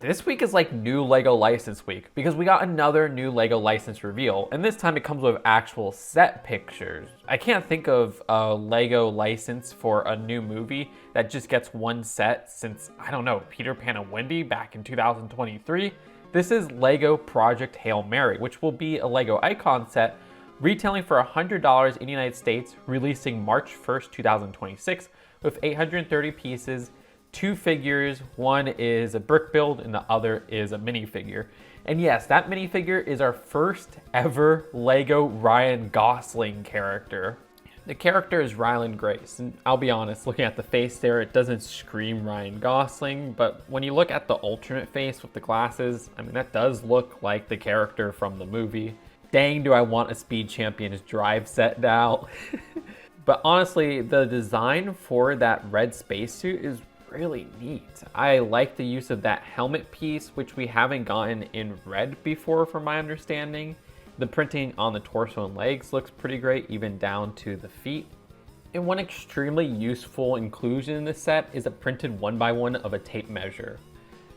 This week is like new LEGO license week because we got another new LEGO license reveal, and this time it comes with actual set pictures. I can't think of a LEGO license for a new movie that just gets one set since, I don't know, Peter Pan and Wendy back in 2023. This is LEGO Project Hail Mary, which will be a LEGO icon set retailing for $100 in the United States, releasing March 1st, 2026, with 830 pieces. 2 figures, one is a brick build and the other is a minifigure. And yes, that minifigure is our first ever LEGO Ryan Gosling character. The character is Ryland Grace, and I'll be honest, looking at the face there, it doesn't scream Ryan Gosling, but when you look at the alternate face with the glasses, I mean, that does look like the character from the movie. Dang, do I want a Speed Champions drive set now. But honestly, the design for that red spacesuit is really neat. I like the use of that helmet piece, which we haven't gotten in red before from my understanding. The printing on the torso and legs looks pretty great, even down to the feet. And one extremely useful inclusion in this set is a printed 1x1 of a tape measure.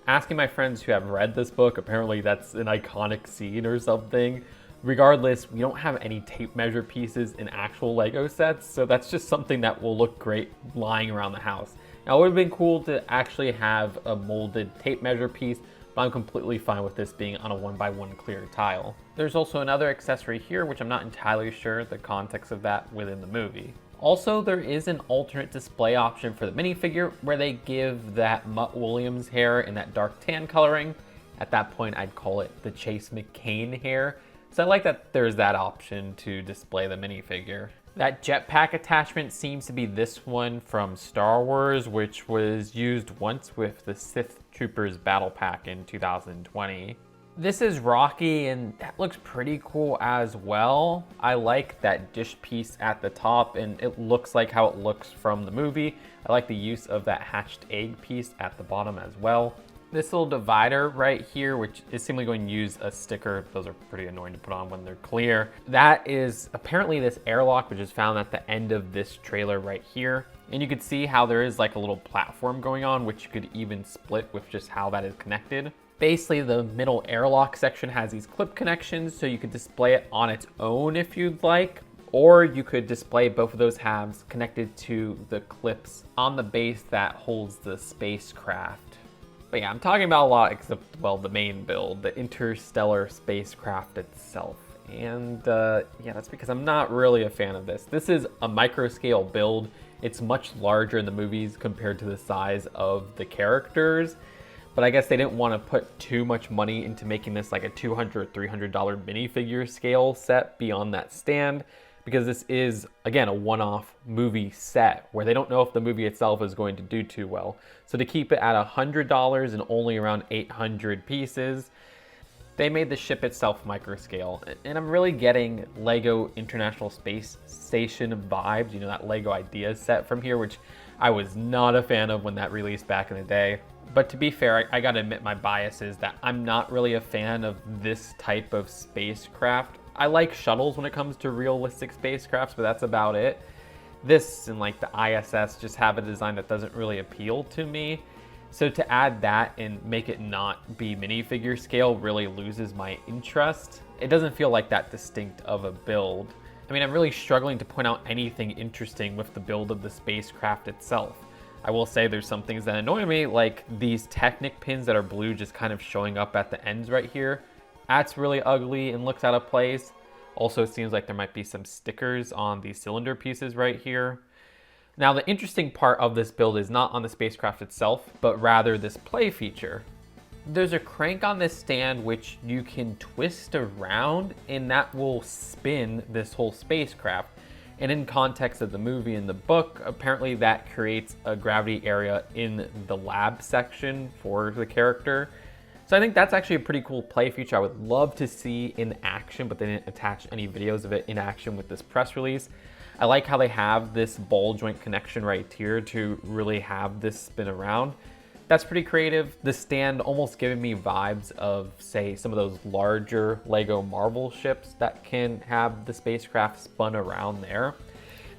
Asking my friends who have read this book, apparently that's an iconic scene or something. Regardless, we don't have any tape measure pieces in actual LEGO sets, so that's just something that will look great lying around the house. Now, it would have been cool to actually have a molded tape measure piece, but I'm completely fine with this being on a 1x1 clear tile. There's also another accessory here, which I'm not entirely sure the context of that within the movie. Also, there is an alternate display option for the minifigure where they give that Mutt Williams hair in that dark tan coloring. At that point, I'd call it the Chase McCain hair. So I like that there's that option to display the minifigure. That jetpack attachment seems to be this one from Star Wars, which was used once with the Sith Troopers Battle Pack in 2020. This is Rocky, and that looks pretty cool as well. I like that dish piece at the top, and it looks like how it looks from the movie. I like the use of that hatched egg piece at the bottom as well. This little divider right here, which is simply going to use a sticker. Those are pretty annoying to put on when they're clear. That is apparently this airlock, which is found at the end of this trailer right here. And you can see how there is like a little platform going on, which you could even split with just how that is connected. Basically, the middle airlock section has these clip connections, so you could display it on its own if you'd like. Or you could display both of those halves connected to the clips on the base that holds the spacecraft. But yeah, I'm talking about a lot except, well, the main build, the interstellar spacecraft itself. And yeah, that's because I'm not really a fan of this. This is a micro scale build. It's much larger in the movies compared to the size of the characters. But I guess they didn't want to put too much money into making this like a $200, $300 minifigure scale set beyond that stand, because this is, again, a one-off movie set where they don't know if the movie itself is going to do too well. So to keep it at $100 and only around 800 pieces, they made the ship itself micro scale. And I'm really getting LEGO International Space Station vibes, you know, that LEGO Ideas set from here, which I was not a fan of when that released back in the day. But to be fair, I gotta admit my bias is that I'm not really a fan of this type of spacecraft. I like shuttles when it comes to realistic spacecrafts, but that's about it. This and like the ISS just have a design that doesn't really appeal to me. So to add that and make it not be minifigure scale really loses my interest. It doesn't feel like that distinct of a build. I mean, I'm really struggling to point out anything interesting with the build of the spacecraft itself. I will say there's some things that annoy me, like these Technic pins that are blue just kind of showing up at the ends right here. That's really ugly and looks out of place. Also, it seems like there might be some stickers on these cylinder pieces right here. Now, the interesting part of this build is not on the spacecraft itself, but rather this play feature. There's a crank on this stand which you can twist around, and that will spin this whole spacecraft. And in context of the movie and the book, apparently that creates a gravity area in the lab section for the character. So I think that's actually a pretty cool play feature I would love to see in action, but they didn't attach any videos of it in action with this press release. I like how they have this ball joint connection right here to really have this spin around. That's pretty creative. The stand almost giving me vibes of, say, some of those larger LEGO Marvel ships that can have the spacecraft spun around there.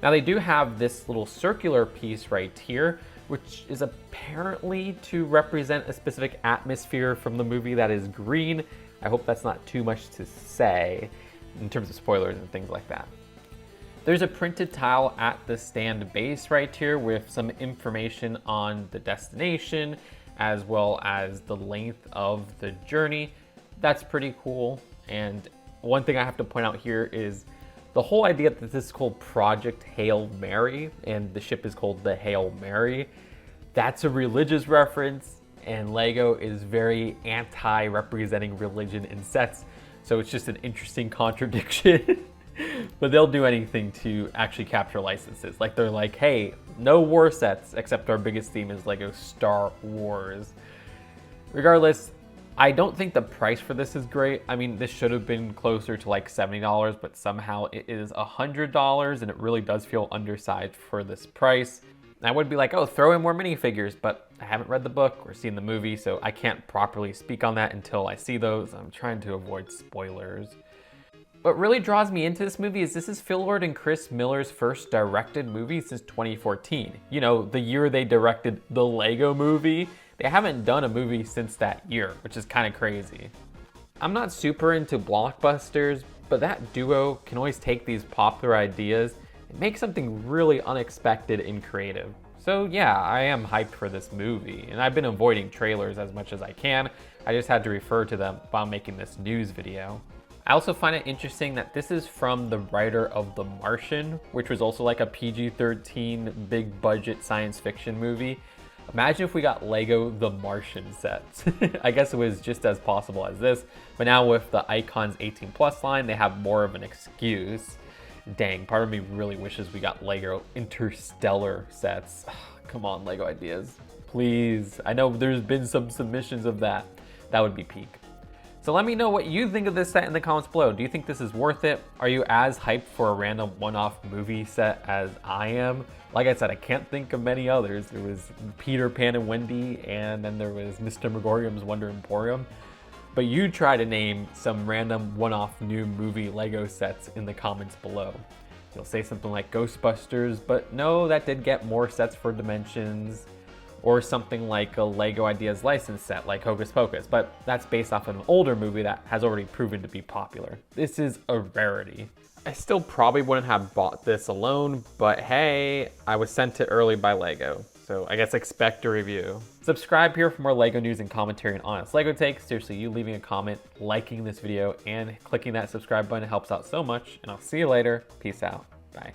Now they do have this little circular piece right here, which is apparently to represent a specific atmosphere from the movie that is green. I hope that's not too much to say in terms of spoilers and things like that. There's a printed tile at the stand base right here with some information on the destination as well as the length of the journey. That's pretty cool. And one thing I have to point out here is the whole idea that this is called Project Hail Mary and the ship is called the Hail Mary. That's a religious reference, and LEGO is very anti-representing religion in sets. So it's just an interesting contradiction. But they'll do anything to actually capture licenses. Like they're like, hey, no war sets, except our biggest theme is LEGO Star Wars. Regardless, I don't think the price for this is great. I mean, this should have been closer to like $70, but somehow it is $100, and it really does feel undersized for this price. I would be like, oh, throw in more minifigures, but I haven't read the book or seen the movie, so I can't properly speak on that until I see those. I'm trying to avoid spoilers. What really draws me into this movie is this is Phil Lord and Chris Miller's first directed movie since 2014. You know, the year they directed the Lego Movie. They haven't done a movie since that year, which is kind of crazy. I'm not super into blockbusters, but that duo can always take these popular ideas and make something really unexpected and creative. So yeah, I am hyped for this movie, and I've been avoiding trailers as much as I can. I just had to refer to them while making this news video. I also find it interesting that this is from the writer of The Martian, which was also like a PG-13 big budget science fiction movie. Imagine if we got LEGO The Martian sets. I guess it was just as possible as this, but now with the Icons 18+ line, they have more of an excuse. Dang, part of me really wishes we got LEGO Interstellar sets. Come on, LEGO ideas, please. I know there's been some submissions of that. That would be peak. So let me know what you think of this set in the comments below. Do you think this is worth it? Are you as hyped for a random one-off movie set as I am? Like I said, I can't think of many others. There was Peter Pan and Wendy, and then there was Mr. Megorium's Wonder Emporium. But you try to name some random one-off new movie Lego sets in the comments below. You'll say something like Ghostbusters, but no, that did get more sets for Dimensions. Or something like a LEGO Ideas license set like Hocus Pocus, but that's based off of an older movie that has already proven to be popular. This is a rarity. I still probably wouldn't have bought this alone, but hey, I was sent it early by LEGO, so I guess expect a review. Subscribe here for more LEGO news and commentary and honest LEGO takes. Seriously, you leaving a comment, liking this video, and clicking that subscribe button helps out so much, and I'll see you later. Peace out. Bye.